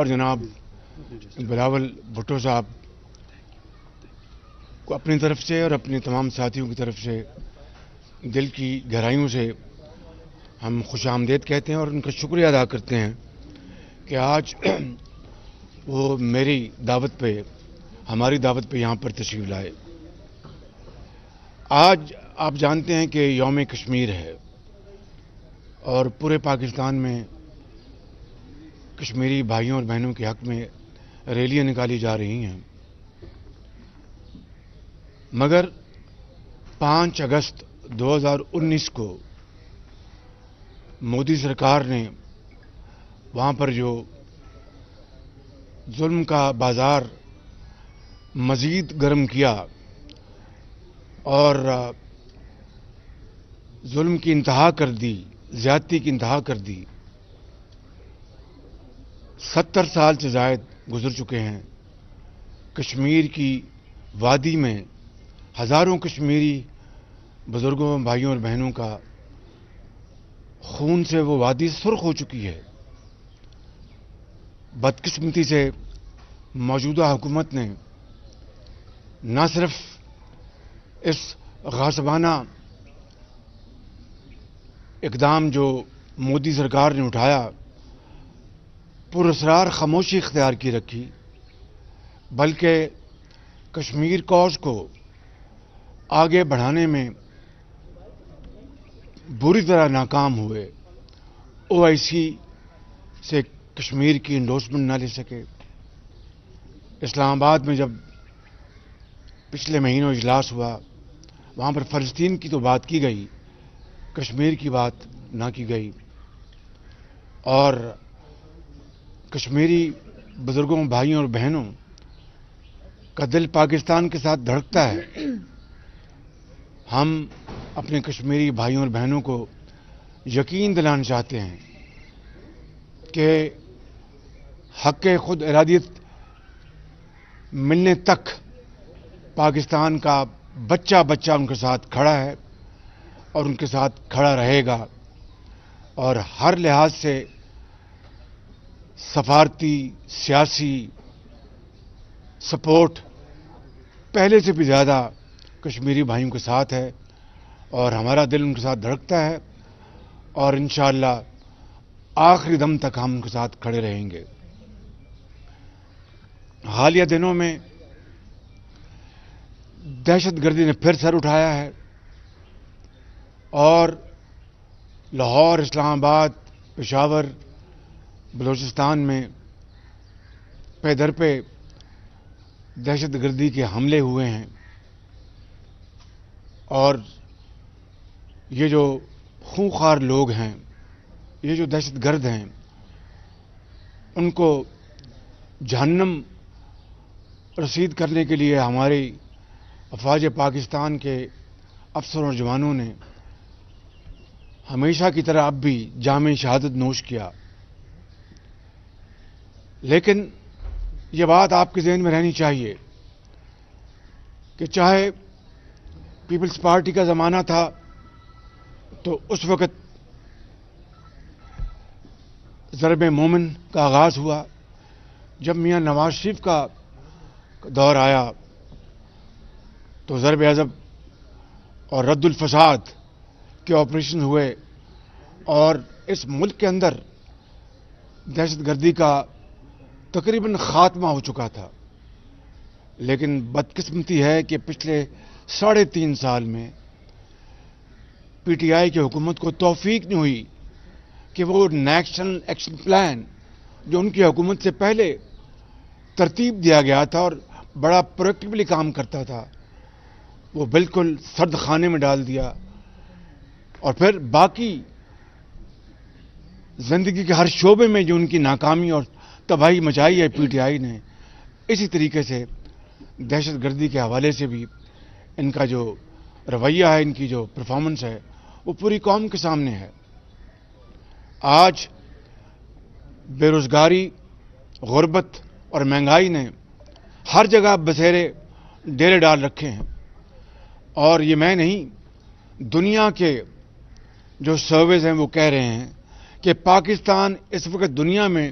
اور جناب بلاول بھٹو صاحب کو اپنی طرف سے اور اپنے تمام ساتھیوں کی طرف سے دل کی گہرائیوں سے ہم خوش آمدید کہتے ہیں اور ان کا شکریہ ادا کرتے ہیں کہ آج وہ میری دعوت پہ ہماری دعوت پہ یہاں پر تشریف لائے. آج آپ جانتے ہیں کہ یوم کشمیر ہے اور پورے پاکستان میں کشمیری بھائیوں اور بہنوں کے حق میں ریلیاں نکالی جا رہی ہیں. مگر 5 اگست 2019 کو مودی سرکار نے وہاں پر جو ظلم کا بازار مزید گرم کیا اور ظلم کی انتہا کر دی، زیادتی کی انتہا کر دی. 70 سال سے زائد گزر چکے ہیں. کشمیر کی وادی میں ہزاروں کشمیری بزرگوں، بھائیوں اور بہنوں کا خون سے وہ وادی سرخ ہو چکی ہے. بدقسمتی سے موجودہ حکومت نے نہ صرف اس غاصبانہ اقدام جو مودی سرکار نے اٹھایا پراسرار خاموشی اختیار کی رکھی، بلکہ کشمیر کوز کو آگے بڑھانے میں بری طرح ناکام ہوئے. OIC سے کشمیر کی انڈورسمنٹ نہ لے سکے. اسلام آباد میں جب پچھلے مہینوں اجلاس ہوا وہاں پر فلسطین کی تو بات کی گئی، کشمیر کی بات نہ کی گئی. اور کشمیری بزرگوں، بھائیوں اور بہنوں کا دل پاکستان کے ساتھ دھڑکتا ہے. ہم اپنے کشمیری بھائیوں اور بہنوں کو یقین دلانا چاہتے ہیں کہ حق خود ارادیت ملنے تک پاکستان کا بچہ بچہ ان کے ساتھ کھڑا ہے اور ان کے ساتھ کھڑا رہے گا. اور ہر لحاظ سے سفارتی، سیاسی سپورٹ پہلے سے بھی زیادہ کشمیری بھائیوں کے ساتھ ہے اور ہمارا دل ان کے ساتھ دھڑکتا ہے اور انشاءاللہ آخری دم تک ہم ان کے ساتھ کھڑے رہیں گے. حالیہ دنوں میں دہشت گردی نے پھر سر اٹھایا ہے اور لاہور، اسلام آباد، پشاور، بلوچستان میں پے در پہ دہشت گردی کے حملے ہوئے ہیں. اور یہ جو خونخوار لوگ ہیں، یہ جو دہشت گرد ہیں، ان کو جہنم رسید کرنے کے لیے ہماری افواج پاکستان کے افسروں اور جوانوں نے ہمیشہ کی طرح اب بھی جام شہادت نوش کیا. لیکن یہ بات آپ کے ذہن میں رہنی چاہیے کہ چاہے پیپلز پارٹی کا زمانہ تھا تو اس وقت ضرب مومن کا آغاز ہوا. جب میاں نواز شریف کا دور آیا تو ضرب عضب اور رد الفساد کے آپریشن ہوئے اور اس ملک کے اندر دہشت گردی کا تقریباً خاتمہ ہو چکا تھا. لیکن بدقسمتی ہے کہ پچھلے 3.5 سال میں PTI کی حکومت کو توفیق نہیں ہوئی کہ وہ نیشنل ایکشن پلان جو ان کی حکومت سے پہلے ترتیب دیا گیا تھا اور بڑا پرویکٹیولی کام کرتا تھا، وہ بالکل سرد خانے میں ڈال دیا. اور پھر باقی زندگی کے ہر شعبے میں جو ان کی ناکامی اور تباہی مچائی ہے PTI نے، اسی طریقے سے دہشت گردی کے حوالے سے بھی ان کا جو رویہ ہے، ان کی جو پرفارمنس ہے، وہ پوری قوم کے سامنے ہے. آج بے روزگاری، غربت اور مہنگائی نے ہر جگہ بسیرے ڈیرے ڈال رکھے ہیں. اور یہ میں نہیں، دنیا کے جو سرویز ہیں وہ کہہ رہے ہیں کہ پاکستان اس وقت دنیا میں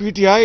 PTI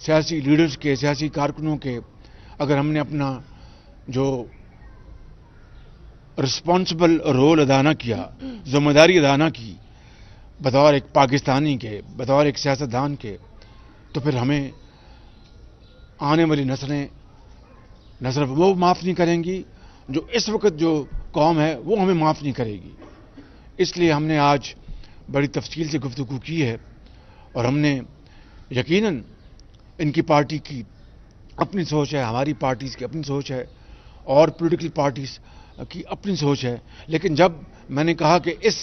سیاسی لیڈرز کے, سیاسی کارکنوں کے اگر ہم نے اپنا جو رسپانسبل رول ادا نہ کیا, ذمہ داری ادا نہ کی بطور ایک پاکستانی کے, بطور ایک سیاستدان کے, تو پھر ہمیں آنے والی نسلیں نہ صرف وہ معاف نہیں کریں گی, جو اس وقت جو قوم ہے وہ ہمیں معاف نہیں کرے گی. اس لیے ہم نے آج بڑی تفصیل سے گفتگو کی ہے, اور ہم نے یقیناً ان کی پارٹی کی اپنی سوچ ہے, ہماری پارٹیز کی اپنی سوچ ہے, اور پولیٹیکل پارٹیز کی اپنی سوچ ہے. لیکن جب میں نے کہا کہ اس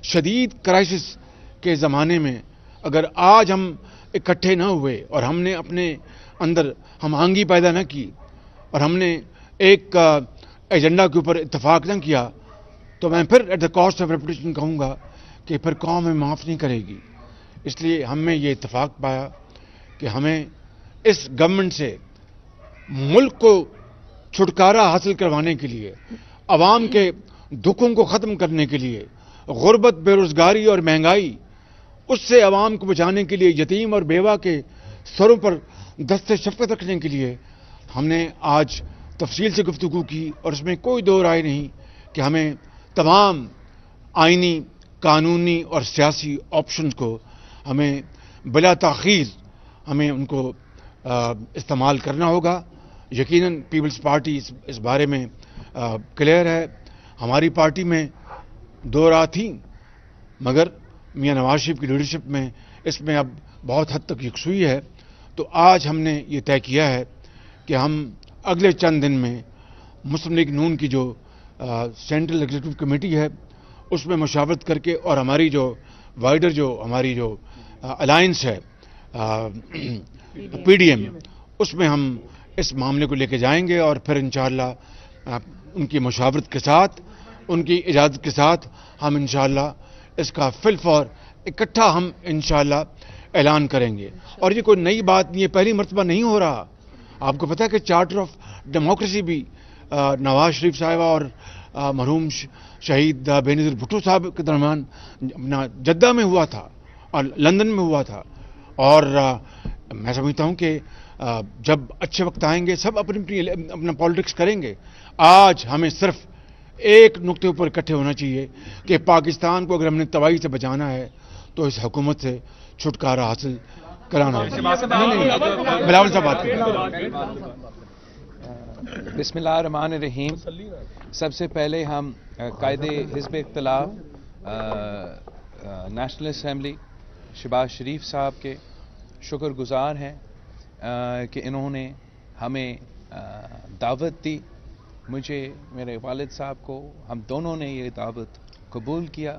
شدید کرائسس کے زمانے میں اگر آج ہم اکٹھے نہ ہوئے اور ہم نے اپنے اندر ہم آہنگی پیدا نہ کی اور ہم نے ایک ایجنڈا کے اوپر اتفاق نہ کیا, تو میں پھر at the cost of reputation کہوں گا کہ پھر قوم ہمیں معاف نہیں کرے گی. اس لیے ہم نے یہ اتفاق پایا کہ ہمیں اس گورنمنٹ سے ملک کو چھٹکارا حاصل کروانے کے لیے, عوام کے دکھوں کو ختم کرنے کے لیے, غربت, بے روزگاری اور مہنگائی اس سے عوام کو بچانے کے لیے, یتیم اور بیوہ کے سروں پر دست شفقت رکھنے کے لیے ہم نے آج تفصیل سے گفتگو کی. اور اس میں کوئی دو رائے نہیں کہ ہمیں تمام آئینی, قانونی اور سیاسی آپشنز کو ہمیں بلا تاخیر ہمیں ان کو استعمال کرنا ہوگا. یقیناً پیپلز پارٹی اس بارے میں کلیئر ہے. ہماری پارٹی میں دو راہ تھیں, مگر میاں نواز شریف کی لیڈرشپ میں اس میں اب بہت حد تک یکسوئی ہے. تو آج ہم نے یہ طے کیا ہے کہ ہم اگلے چند دن میں مسلم لیگ نون کی جو سینٹرل ایگزیکٹو کمیٹی ہے اس میں مشاورت کر کے, اور ہماری جو وائڈر جو ہماری جو الائنس ہے پی ڈی ایم, اس میں ہم اس معاملے کو لے کے جائیں گے, اور پھر انشاءاللہ ان کی مشاورت کے ساتھ, ان کی اجازت کے ساتھ ہم انشاءاللہ اس کا فل فور اکٹھا ہم انشاءاللہ اعلان کریں گے. اور یہ کوئی نئی بات نہیں ہے, پہلی مرتبہ نہیں ہو رہا. آپ کو پتہ ہے کہ چارٹر آف ڈیموکریسی بھی نواز شریف صاحبہ اور مرحوم شہید بے نظیر بھٹو صاحب کے درمیان اپنا جدہ میں ہوا تھا اور لندن میں ہوا تھا. اور میں سمجھتا ہوں کہ جب اچھے وقت آئیں گے سب اپنا پالیٹکس کریں گے. آج ہمیں صرف ایک نقطے اوپر اکٹھے ہونا چاہیے کہ پاکستان کو اگر ہم نے تباہی سے بچانا ہے تو اس حکومت سے چھٹکارا حاصل کرانا ہوگا. بلاول صاحب بات کریں. بسم اللہ الرحمن الرحیم. سب سے پہلے ہم قائد حزب اختلاف نیشنل اسمبلی شہباز شریف صاحب کے شکر گزار ہیں کہ انہوں نے ہمیں دعوت دی. مجھے, میرے والد صاحب کو, ہم دونوں نے یہ دعوت قبول کیا,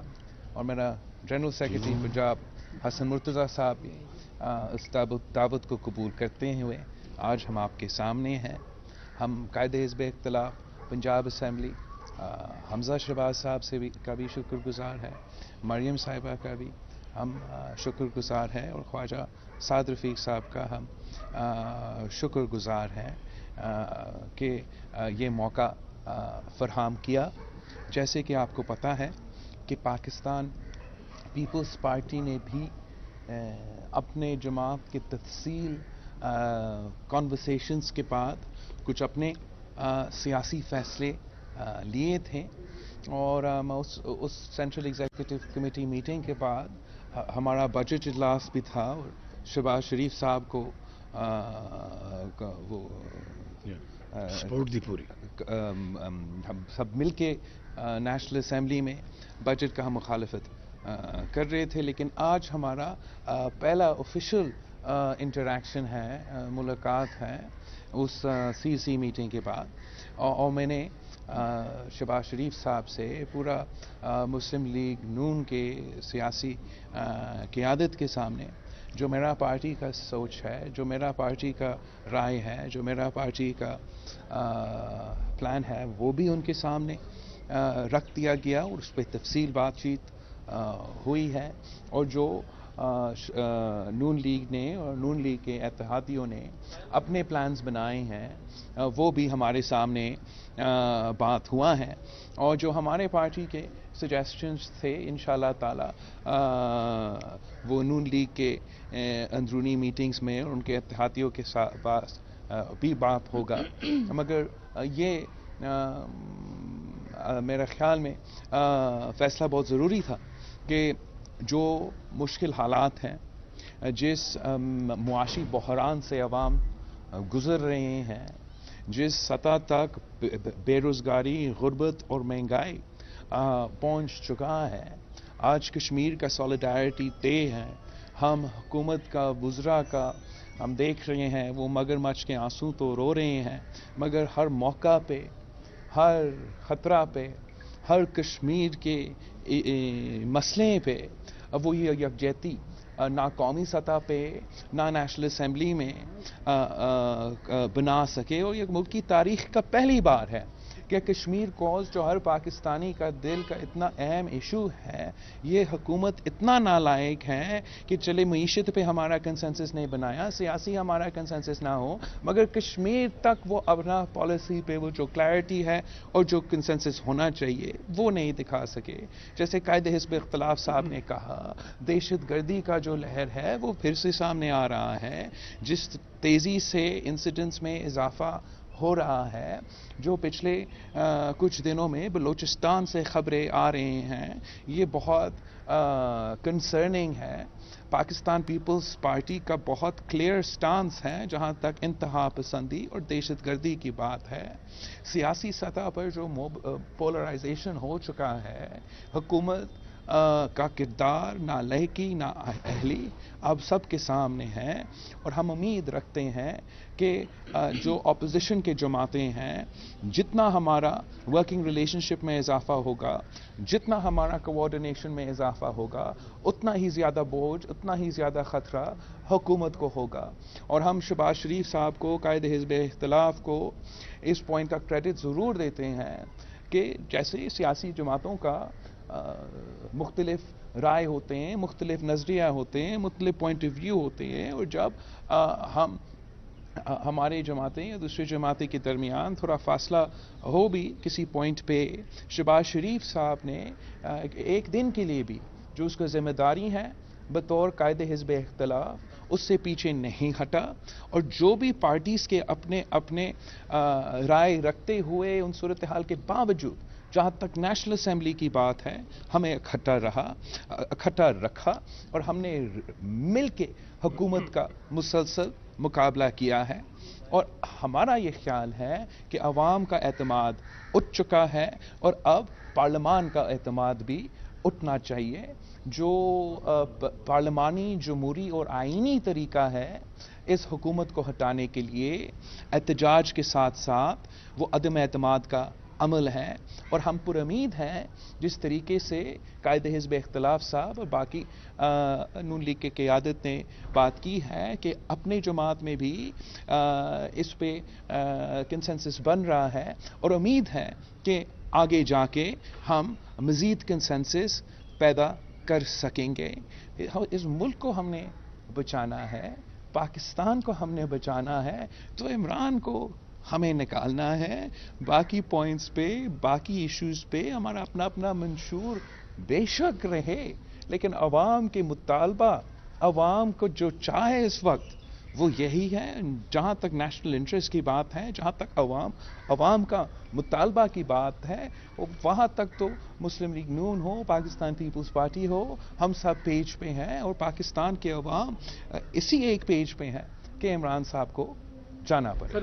اور میرا جنرل سیکرٹری پنجاب حسن مرتضیٰ صاحب بھی اس دعوت کو قبول کرتے ہوئے آج ہم آپ کے سامنے ہیں. ہم قائد حزب اختلاف پنجاب اسمبلی حمزہ شہباز صاحب کا بھی شکر گزار ہے, مریم صاحبہ کا بھی ہم شکر گزار ہیں, اور خواجہ سعد رفیق صاحب کا ہم شکر گزار ہیں کہ یہ موقع فراہم کیا. جیسے کہ آپ کو پتہ ہے کہ پاکستان پیپلز پارٹی نے بھی اپنے جماعت کے تفصیل کانورسیشنز کے بعد کچھ اپنے سیاسی فیصلے لیے تھے, اور اس سینٹرل ایگزیکٹو کمیٹی میٹنگ کے بعد ہمارا بجٹ اجلاس بھی تھا, اور شہباز شریف صاحب کو وہ سپورٹ دی پوری, ہم سب مل کے نیشنل اسمبلی میں بجٹ کا ہم مخالفت کر رہے تھے. لیکن آج ہمارا پہلا آفیشیل انٹریکشن ہے, ملاقات ہے اس سی میٹنگ کے بعد, اور میں نے شہباز شریف صاحب سے پورا مسلم لیگ نون کے سیاسی قیادت کے سامنے جو میرا پارٹی کا سوچ ہے, جو میرا پارٹی کا رائے ہے, جو میرا پارٹی کا پلان ہے, وہ بھی ان کے سامنے رکھ دیا گیا, اور اس پہ تفصیل بات چیت ہوئی ہے. اور جو نون لیگ نے اور نون لیگ کے اتحادیوں نے اپنے پلانز بنائے ہیں وہ بھی ہمارے سامنے بات ہوا ہے. اور جو ہمارے پارٹی کے سجیسشنز تھے انشاءاللہ تعالی وہ نون لیگ کے اندرونی میٹنگز میں ان کے اتحادیوں کے پاس بھی بات ہوگا، مگر یہ میرے خیال میں فیصلہ بہت ضروری تھا کہ جو مشکل حالات ہیں، جس معاشی بحران سے عوام گزر رہے ہیں، جس سطح تک بے روزگاری، غربت اور مہنگائی پہنچ چکا ہے، آج کشمیر کا سولیڈارٹی ڈے ہے، ہم حکومت کا، وزراء کا ہم دیکھ رہے ہیں، وہ مگر مچھ کے آنسو تو رو رہے ہیں، مگر ہر موقع پہ، ہر خطرہ پہ، ہر کشمیر کے مسئلے پہ وہ یہ یکجہتی نہ قومی سطح پہ نہ نیشنل اسمبلی میں بنا سکے، اور یہ ملک کی تاریخ کا پہلی بار ہے کہ کشمیر کوز جو ہر پاکستانی کا دل کا اتنا اہم ایشو ہے، یہ حکومت اتنا نالائق ہے کہ چلے معیشت پہ ہمارا کنسنسس نہیں بنایا، سیاسی ہمارا کنسنسس نہ ہو، مگر کشمیر تک وہ اپنا پالیسی پہ وہ جو کلیئرٹی ہے اور جو کنسنسس ہونا چاہیے وہ نہیں دکھا سکے۔ جیسے قائد حزب اختلاف صاحب نے کہا، دہشت گردی کا جو لہر ہے وہ پھر سے سامنے آ رہا ہے، جس تیزی سے انسیڈنٹس میں اضافہ ہو رہا ہے، جو پچھلے کچھ دنوں میں بلوچستان سے خبریں آ رہے ہیں، یہ بہت کنسرننگ ہے۔ پاکستان پیپلز پارٹی کا بہت کلیئر سٹانس ہے جہاں تک انتہا پسندی اور دہشت گردی کی بات ہے۔ سیاسی سطح پر جو پولرائزیشن ہو چکا ہے، حکومت کا کردار نہ لہکی نہ اہلی اب سب کے سامنے ہے، اور ہم امید رکھتے ہیں کہ جو اپوزیشن کے جماعتیں ہیں، جتنا ہمارا ورکنگ ریلیشن شپ میں اضافہ ہوگا، جتنا ہمارا کوآرڈینیشن میں اضافہ ہوگا، اتنا ہی زیادہ بوجھ، اتنا ہی زیادہ خطرہ حکومت کو ہوگا۔ اور ہم شہباز شریف صاحب کو، قائد حزب اختلاف کو اس پوائنٹ کا کریڈٹ ضرور دیتے ہیں کہ جیسے سیاسی جماعتوں کا مختلف رائے ہوتے ہیں، مختلف نظریہ ہوتے ہیں، مختلف پوائنٹ آف ویو ہوتے ہیں، اور جب ہم ہمارے جماعتیں یا دوسری جماعتیں کے درمیان تھوڑا فاصلہ ہو بھی کسی پوائنٹ پہ، شہباز شریف صاحب نے ایک دن کے لیے بھی جو اس کا ذمہ داری ہے بطور قائد حزب اختلاف، اس سے پیچھے نہیں ہٹا، اور جو بھی پارٹیز کے اپنے اپنے رائے رکھتے ہوئے ان صورتحال کے باوجود جہاں تک نیشنل اسمبلی کی بات ہے، ہمیں اکٹھا رکھا، اور ہم نے مل کے حکومت کا مسلسل مقابلہ کیا ہے۔ اور ہمارا یہ خیال ہے کہ عوام کا اعتماد اٹھ چکا ہے، اور اب پارلیمان کا اعتماد بھی اٹھنا چاہیے۔ جو پارلیمانی، جمہوری اور آئینی طریقہ ہے اس حکومت کو ہٹانے کے لیے، احتجاج کے ساتھ ساتھ وہ عدم اعتماد کا عمل ہے، اور ہم پر امید ہیں جس طریقے سے قائد حزب اختلاف صاحب اور باقی نون لیگ کے قیادت نے بات کی ہے کہ اپنے جماعت میں بھی اس پہ کنسنسس بن رہا ہے، اور امید ہے کہ آگے جا کے ہم مزید کنسنسس پیدا کر سکیں گے۔ اس ملک کو ہم نے بچانا ہے، پاکستان کو ہم نے بچانا ہے، تو عمران کو ہمیں نکالنا ہے۔ باقی پوائنٹس پہ، باقی ایشوز پہ ہمارا اپنا اپنا منشور بے شک رہے، لیکن عوام کے مطالبہ، عوام کو جو چاہے اس وقت وہ یہی ہے۔ جہاں تک نیشنل انٹرسٹ کی بات ہے، جہاں تک عوام کا مطالبہ کی بات ہے، وہاں تک تو مسلم لیگ نون ہو، پاکستان پیپلز پارٹی ہو، ہم سب پیج پہ ہیں، اور پاکستان کے عوام اسی ایک پیج پہ ہیں کہ عمران صاحب کو جانا پڑے۔ سر،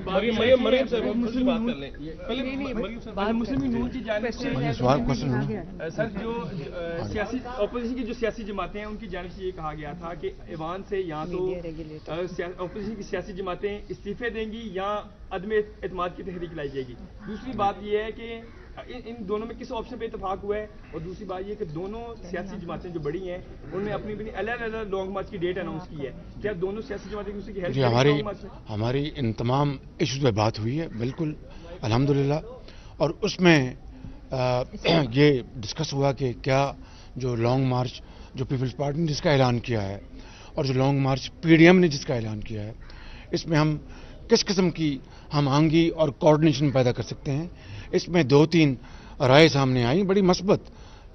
جو سیاسی اپوزیشن کی جو سیاسی جماعتیں ہیں ان کی جانب سے یہ کہا گیا تھا کہ ایوان سے یا تو اپوزیشن کی سیاسی جماعتیں استعفے دیں گی یا عدم اعتماد کی تحریک لائی جائے گی۔ دوسری بات یہ ہے کہ ان دونوں میں کس آپشن پہ اتفاق ہوا ہے، اور دوسری بات یہ کہ دونوں سیاسی جماعتیں جو بڑی ہیں انہوں نے اپنی الگ لانگ مارچ کی ڈیٹ اناؤنس کی ہے۔ کیا دونوں سیاسی جماعتیں دوسری کی ہیلپ جی، ہماری ان تمام ایشوز پہ بات ہوئی ہے، بالکل الحمدللہ، اور اس میں یہ ڈسکس ہوا کہ کیا جو لانگ مارچ جو پیپلز پارٹی نے جس کا اعلان کیا ہے، اور جو لانگ مارچ پی ڈی ایم نے جس کا اعلان کیا ہے، اس میں ہم کس قسم کی ہم آہنگی اور کوآرڈینیشن پیدا کر سکتے ہیں۔ اس میں 2-3 رائے سامنے آئیں بڑی مثبت،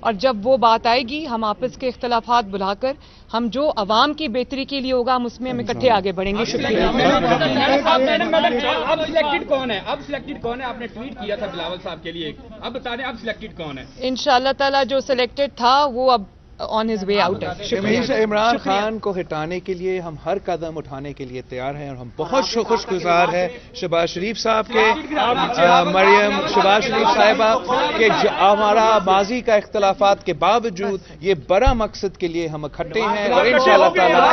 اور جب وہ بات آئے گی ہم آپس کے اختلافات بلا کر ہم جو عوام کی بہتری کے لیے ہوگا ہم اس میں ہم اکٹھے آگے بڑھیں گے. شکریہ. اب سلیکٹڈ کون ہے؟ اب سلیکٹڈ کون ہے؟ آپ نے ٹویٹ کیا تھا بلاول صاحب کے لیے. اب بتا دیں اب سلیکٹڈ کون ہے؟ انشاءاللہ تعالیٰ جو سلیکٹڈ تھا وہ اب آن ہز وے آؤٹ ہے. عمران خان کو ہٹانے کے لیے ہم ہر قدم اٹھانے کے لیے تیار ہیں اور ہم بہت خوش گزار ہیں شہباز شریف صاحب کے، مریم شہباز شریف صاحبہ کہ ہمارا ماضی کا اختلافات کے باوجود یہ بڑا مقصد کے لیے ہم اکٹھے ہیں اور انشاءاللہ تعالیٰ